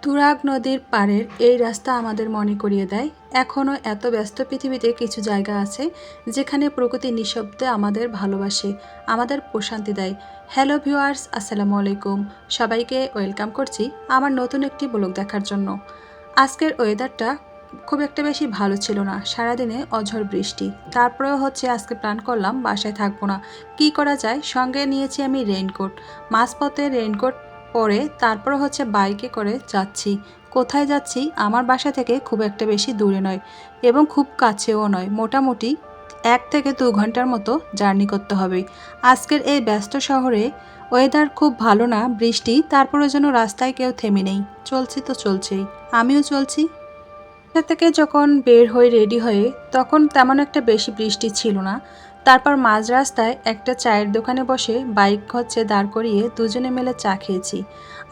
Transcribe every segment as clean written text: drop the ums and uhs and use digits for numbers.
তুরাগ নদীর পাড়ের এই রাস্তা আমাদের মনে করিয়ে দেয় এখনও এত ব্যস্ত পৃথিবীতে কিছু জায়গা আছে যেখানে প্রকৃতি নিঃশব্দে আমাদের ভালোবাসে, আমাদের প্রশান্তি দেয়। হ্যালো ভিউয়ার্স, আসসালামু আলাইকুম। সবাইকে ওয়েলকাম করছি আমার নতুন একটি ব্লগ দেখার জন্য। আজকের ওয়েদারটা খুব একটা বেশি ভালো ছিল না, সারাদিনে অঝড় বৃষ্টি। তারপরেও আজকে প্ল্যান করলাম বাসায় থাকবো না, কি করা যায়। সঙ্গে নিয়েছি আমি রেইনকোট। মাঝপথে রেইনকোট পরে তারপর বাইকে করে যাচ্ছি। কোথায় যাচ্ছি? আমার বাসা থেকে খুব একটা বেশি দূরে নয় এবং খুব কাছেও নয়, মোটামুটি 1 থেকে 2 ঘন্টার মতো জার্নি করতে হবে। আজকের এই ব্যস্ত শহরে ওয়েদার খুব ভালো না, বৃষ্টি, তারপরে যেন রাস্তায় কেউ থেমে নেই। চলছি তো চলছেই, আমিও চলছি। বাসা থেকে যখন বের হয়ে রেডি হয়ে তখন তেমন একটা বেশি বৃষ্টি ছিল না। তারপর মাঝ রাস্তায় একটা চায়ের দোকানে বসে বাইক দাঁড় করিয়ে দুজনে মিলে চা খেয়েছি।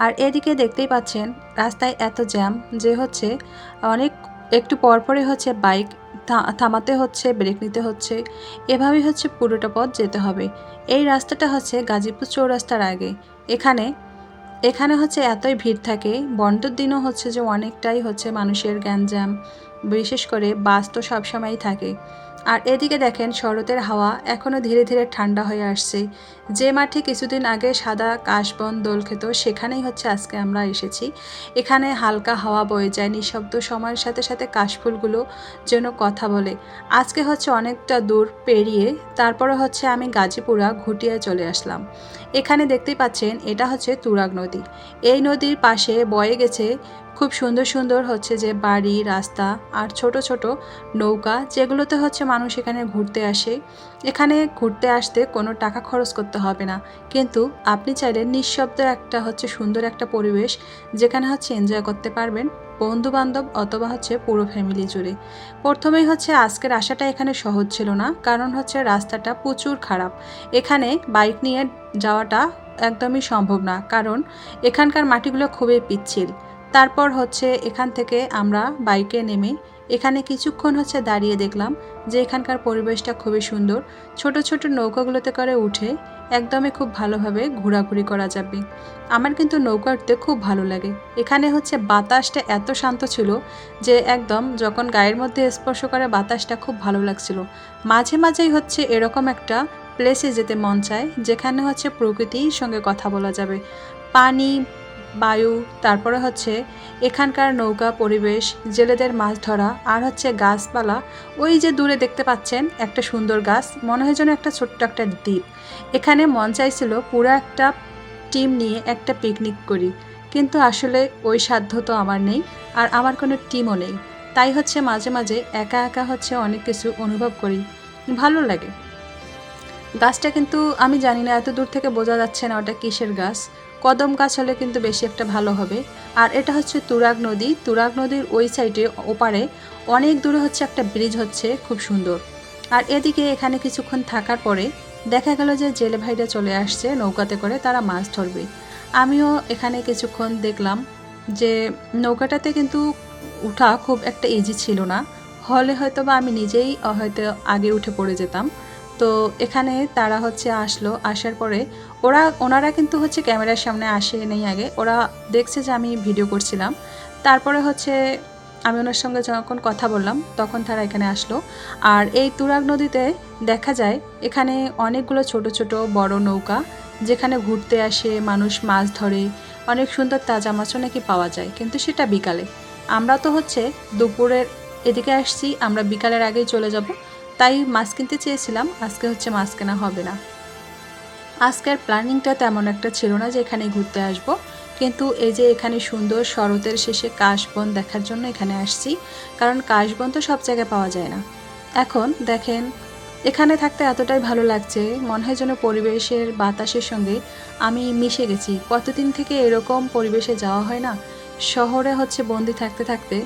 আর এদিকে দেখতেই পাচ্ছেন রাস্তায় এত জ্যাম যে অনেক একটু পরপরই বাইক থামাতে হচ্ছে, ব্রেক নিতে হচ্ছে। এভাবেই পুরোটা পথ যেতে হবে। এই রাস্তাটা গাজীপুর চৌরাস্তার আগে। এখানে এখানে এতই ভিড় থাকে, বন্ধের দিনও যে অনেকটাই মানুষের গ্যাঞ্জাম, বিশেষ করে বাস তো সবসময়ই থাকে। আর এদিকে দেখেন শরতের হাওয়া এখনও ধীরে ধীরে ঠান্ডা হয়ে আসছে। যে মাঠে কিছুদিন আগে সাদা কাশবন দোল খেত সেখানেই আজকে আমরা এসেছি। এখানে হালকা হাওয়া বয়ে যায়, নিঃশব্দ, সময়ের সাথে সাথে কাশফুলগুলো যেন কথা বলে। আজকে অনেকটা দূর পেরিয়ে তারপরে আমি গাজীপুরা ঘুটিয়ে চলে আসলাম। এখানে দেখতেই পাচ্ছেন এটা তুরাগ নদী। এই নদীর পাশে বয়ে গেছে খুব সুন্দর সুন্দর যে বাড়ি, রাস্তা আর ছোট ছোট নৌকা, যেগুলোতে মানুষ এখানে ঘুরতে আসে। এখানে ঘুরতে আসতে কোনো টাকা খরচ করতে হবে না, কিন্তু আপনি চাইলে নিঃশব্দ একটা সুন্দর একটা পরিবেশ যেখানে এনজয় করতে পারবেন বন্ধু বান্ধব অথবা পুরো ফ্যামিলি জুড়ে। প্রথমেই আজকের আসাটা এখানে সহজ ছিল না, কারণ রাস্তাটা প্রচুর খারাপ। এখানে বাইক নিয়ে যাওয়াটা একদমই সম্ভব না, কারণ এখানকার মাটিগুলো খুবই পিচ্ছিল। তারপর এখান থেকে আমরা বাইকে নেমে এখানে কিছুক্ষণ দাঁড়িয়ে দেখলাম যে এখানকার পরিবেশটা খুবই সুন্দর। ছোট ছোট নৌকাগুলোতে করে উঠে একদমই খুব ভালোভাবে ঘোরাঘুরি করা যাবে। আমার কিন্তু নৌকা উঠতে খুব ভালো লাগে। এখানে বাতাসটা এত শান্ত ছিল যে একদম যখন গায়ের মধ্যে স্পর্শ করে বাতাসটা খুব ভালো লাগছিল। মাঝে মাঝেই এরকম একটা প্লেসে যেতে মন চায় যেখানে প্রকৃতির সঙ্গে কথা বলা যাবে। পানি, বায়ু, তারপরে এখানকার নৌকা পরিবেশ, জেলেদের মাছ ধরা, আর গাছপালা। ওই যে দূরে দেখতে পাচ্ছেন একটা সুন্দর গাছ, মনে হয় যেন একটা ছোট্ট একটা দ্বীপ। এখানে মন চাইছিল পুরো একটা টিম নিয়ে একটা পিকনিক করি, কিন্তু আসলে ওই সাধ্য তো আমার নেই, আর আমার কোনো টিমও নেই। তাই মাঝে মাঝে একা একা অনেক কিছু অনুভব করি, ভালো লাগে। গাছটা কিন্তু আমি জানি না, এত দূর থেকে বোঝা যাচ্ছে না ওটা কিসের গাছ। কদম গাছ হলে কিন্তু বেশি একটা ভালো হবে। আর এটা তুরাগ নদী। তুরাগ নদীর ওই সাইডে ওপারে অনেক দূরে একটা ব্রিজ খুব সুন্দর। আর এদিকে এখানে কিছুক্ষণ থাকার পরে দেখা গেল যে জেলে ভাইরা চলে আসছে নৌকাতে করে, তারা মাছ ধরবে। আমিও এখানে কিছুক্ষণ দেখলাম যে নৌকাটাতে কিন্তু উঠা খুব একটা ইজি ছিল না, হলে হয়তো বা আমি নিজেই হয়তো আগে উঠে পড়ে যেতাম। তো এখানে তারা আসলো, আসার পরে ওনারা কিন্তু ক্যামেরার সামনে আসে নেই, আগে ওরা দেখছে যে আমি ভিডিও করছিলাম। তারপরে আমি ওনার সঙ্গে যখন কথা বললাম তখন তারা এখানে আসলো। আর এই তুরাগ নদীতে দেখা যায় এখানে অনেকগুলো ছোট ছোট বড় নৌকা যেখানে ঘুরতে আসে মানুষ, মাছ ধরে। অনেক সুন্দর তাজা মাছও নাকি পাওয়া যায়, কিন্তু সেটা বিকালে। আমরা তো দুপুরের এদিকে আসছি, আমরা বিকালের আগেই চলে যাব। তাই মাছ কিনতে চেয়েছিলাম, আজকে মাছ কেনা হবে না। আজকের প্ল্যানিংটা তেমন একটা ছিল না যে এখানে ঘুরতে আসব, কিন্তু এই যে এখানে সুন্দর শরতের শেষে কাশবন দেখার জন্য এখানে আসছি, কারণ কাশবন তো সব জায়গায় পাওয়া যায় না। এখন দেখেন এখানে থাকতে এতটাই ভালো লাগছে, মনে হয় যেন পরিবেশের বাতাসের সঙ্গে আমি মিশে গেছি। কতদিন থেকে এরকম পরিবেশে যাওয়া হয় না। শহরে বন্দি থাকতে থাকতে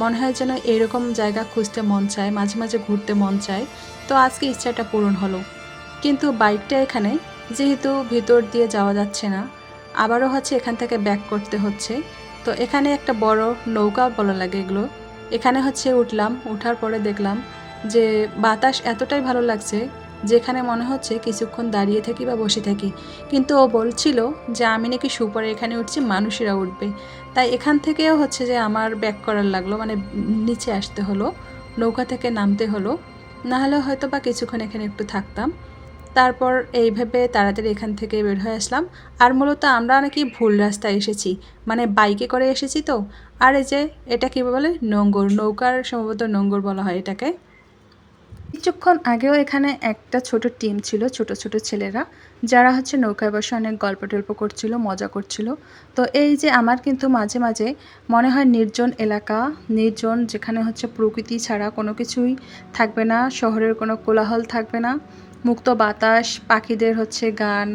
মনে হয় যেন এরকম জায়গা খুঁজতে মন চায়, মাঝে মাঝে ঘুরতে মন চায়। তো আজকে ইচ্ছাটা পূরণ হলো। কিন্তু বাইকটা এখানে যেহেতু ভিতর দিয়ে যাওয়া যাচ্ছে না, আবারও এখান থেকে ব্যাক করতে হচ্ছে। তো এখানে একটা বড় নৌকা বলা লাগে এগুলো, এখানে উঠলাম। উঠার পরে দেখলাম যে বাতাস এতটাই ভালো লাগছে, যেখানে মনে হচ্ছে কিছুক্ষণ দাঁড়িয়ে থাকি বা বসে থাকি। কিন্তু ও বলছিল যে আমি নাকি সুপারে এখানে উঠছি, মানুষেরা উঠবে। তাই এখান থেকেও হচ্ছে যে আমার ব্যাক করার লাগলো, মানে নিচে আসতে হলো, নৌকা থেকে নামতে হলো, নাহলে হয়তো বা কিছুক্ষণ এখানে একটু থাকতাম। তারপর এইভাবে তাড়াতাড়ি এখান থেকে বের হয়ে আসলাম। আর মূলত আমরা নাকি ভুল রাস্তায় এসেছি, মানে বাইকে করে এসেছি তো। আর এই যে এটা কী বলে, নোঙ্গর, নৌকার সম্ভবত নোঙ্গর বলা হয় এটাকে। কিছুক্ষণ আগেও এখানে একটা ছোট টিম ছিল, ছোট ছোট ছেলেরা, যারা হচ্ছে নৌকায় বসে অনেক গল্প টল্প করছিল, মজা করছিল। তো এই যে আমার কিন্তু মাঝে মাঝে মনে হয় নির্জন এলাকা, নির্জন, যেখানে হচ্ছে প্রকৃতি ছাড়া কোনো কিছুই থাকবে না, শহরের কোনো কোলাহল থাকবে না, মুক্ত বাতাস, পাখিদের হচ্ছে গান,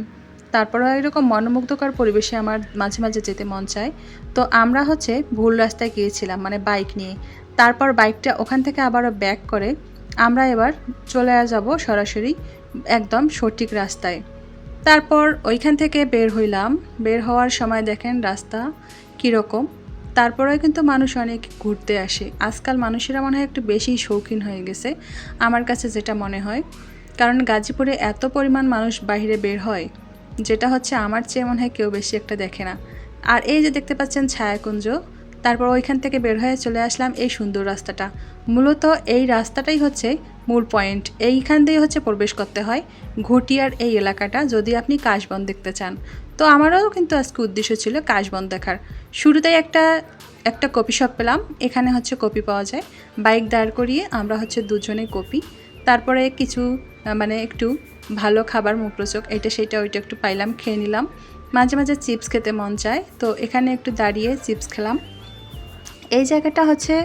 তারপরে এরকম মনোমুগ্ধকর পরিবেশে আমার মাঝে মাঝে যেতে মন চায়। তো আমরা হচ্ছে ভুল রাস্তায় গিয়েছিলাম, মানে বাইক নিয়ে। তারপর বাইকটা ওখান থেকে আবারও ব্যাক করে আমরা এবার চলে যাব সরাসরি একদম সঠিক রাস্তায়। তারপর ওইখান থেকে বের হইলাম। বের হওয়ার সময় দেখেন রাস্তা কীরকম। তারপরেও কিন্তু মানুষ অনেক ঘুরতে আসে। আজকাল মানুষেরা মনে হয় একটু বেশি শৌখিন হয়ে গেছে, আমার কাছে যেটা মনে হয়। কারণ গাজীপুরে এত পরিমাণ মানুষ বাইরে বের হয়, যেটা হচ্ছে আমার চেয়ে মনে হয় কেউ বেশি একটা দেখে না। আর এই যে দেখতে পাচ্ছেন ছায়াকুঞ্জ, তারপর ওইখান থেকে বের হয়ে চলে আসলাম এই সুন্দর রাস্তাটা। মূলত এই রাস্তাটাই হচ্ছে মূল পয়েন্ট, এইখান দিয়ে হচ্ছে প্রবেশ করতে হয় ঘটিয়ার এই এলাকাটা, যদি আপনি কাশবন দেখতে চান। তো আমারও কিন্তু আজকে উদ্দেশ্য ছিল কাশবন দেখার। শুরুতেই একটা কপি শপ পেলাম, এখানে হচ্ছে কপি পাওয়া যায়। বাইক দাঁড় করিয়ে আমরা হচ্ছে দুজনে কপি, তারপরে কিছু মানে একটু ভালো খাবার মুখরোচক, এটা সেটা ওইটা একটু পাইলাম, খেয়ে নিলাম। মাঝে মাঝে চিপস খেতে মন চায়, তো এখানে একটু দাঁড়িয়ে চিপস খেলাম। এই জায়গাটা হচ্ছে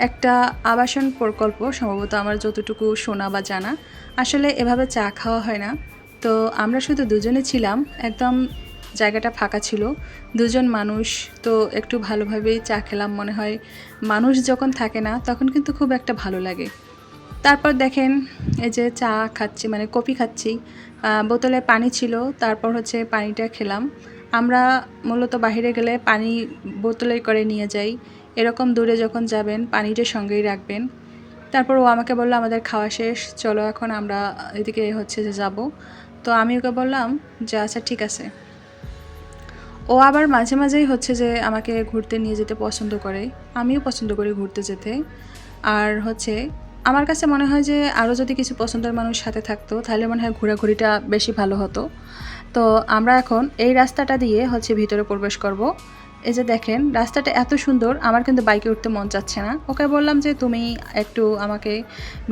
একটা আবাসন প্রকল্প, সম্ভবত আমার যতটুকু শোনা বা জানা। আসলে এভাবে চা খাওয়া হয় না। তো আমরা শুধু দুজনে ছিলাম, একদম জায়গাটা ফাঁকা ছিল, দুজন মানুষ। তো একটু ভালোভাবেই চা খেলাম। মনে হয় মানুষ যখন থাকে না তখন কিন্তু খুব একটা ভালো লাগে। তারপর দেখেন এই যে চা খাচ্ছি, মানে কফি খাচ্ছি, বোতলে পানি ছিল, তারপর হচ্ছে পানিটা খেলাম। আমরা মূলত বাইরে গেলে পানি বোতলে করে নিয়ে যাই, এরকম দূরে যখন যাবেন পানিটা সঙ্গেই রাখবেন। তারপর ও আমাকে বললো আমাদের খাওয়া শেষ, চলো এখন আমরা এদিকে হচ্ছে যে যাব। তো আমি ওকে বললাম যে আচ্ছা ঠিক আছে। ও আবার মাঝে মাঝেই হচ্ছে যে আমাকে ঘুরতে নিয়ে যেতে পছন্দ করে, আমিও পছন্দ করি ঘুরতে যেতে। আর হচ্ছে আমার কাছে মনে হয় যে আরও যদি কিছু পছন্দের মানুষ সাথে থাকতো তাহলে মনে হয় ঘোরাঘুরিটা বেশি ভালো হতো। তো আমরা এখন এই রাস্তাটা দিয়ে হচ্ছে ভিতরে প্রবেশ করব। এই যে দেখেন রাস্তাটা এত সুন্দর, আমার কিন্তু বাইকে উঠতে মন চাচ্ছে না। ওকে বললাম যে তুমি একটু আমাকে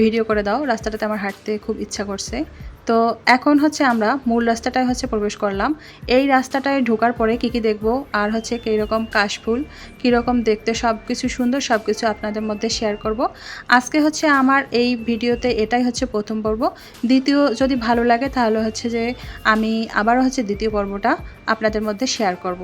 ভিডিও করে দাও, রাস্তাটাতে আমার হাঁটতে খুব ইচ্ছা করছে। তো এখন হচ্ছে আমরা মূল রাস্তাটায় হচ্ছে প্রবেশ করলাম। এই রাস্তাটায় ঢোকার পরে কী কী দেখব, আর হচ্ছে কীরকম কাশফুল, কীরকম দেখতে, সব কিছু সুন্দর, সব কিছু আপনাদের মধ্যে শেয়ার করব। আজকে হচ্ছে আমার এই ভিডিওতে এটাই হচ্ছে প্রথম পর্ব। দ্বিতীয় যদি ভালো লাগে তাহলে হচ্ছে যে আমি আবারও হচ্ছে দ্বিতীয় পর্বটা আপনাদের মধ্যে শেয়ার করব।